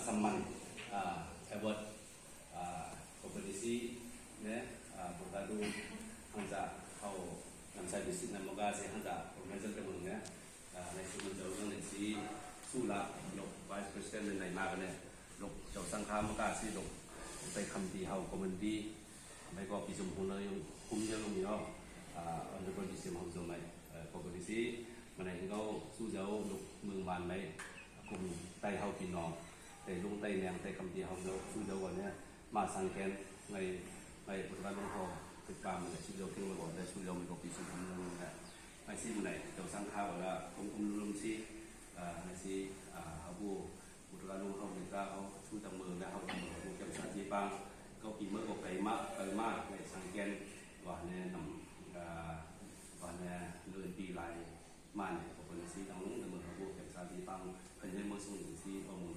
Samman Award Kompetisi Bukadu Hanja Kau Namsai Bisik Namoga Si Hanja Organizer Kebunnya Nai Sumun Jauh Nai Si Sula Lok Vice President Nai Magane Lok Jauh Sangka Moga Si Lok ไปคำที่เฮาคอมมูนิตี้ไม่ก็พิสมพงษ์เลยคุมยังมีอันดับที่10เฮาจงไหมปกติสิมันให้เขาสู้เจ้าลูกเมืองบ้านไหมคุมใต้เฮาพี่น้องแต่ลุงใต้แนงใต้คำที่เฮาสู้เจ้าวันนี้มาสังเกตในปฏิบัติของเฮาติดตามมันสู้เจ้าที่มาบอกได้สู้เจ้ามันก็พิสมพงษ์เลยนะไม่สิมันไหนเจ้าสังข้าวแล้วคุมลุงสิในสิเฮาผู้บุตรลุงเฮาเป็นก้าเฮาสู้จังมือแล้วเฮาจังมือผู้เจ้าสาธิปังก็ปีเมื่อก็ไกลมากในสังเกตว่าเนี่ยนำว่าเนี่ยเลื่อนปีลายมาเนี่ยก็เป็นสีน้องเมืองเขาผู้เก็บสาธิปังเพิ่นได้มาส่งสิเอาหมู่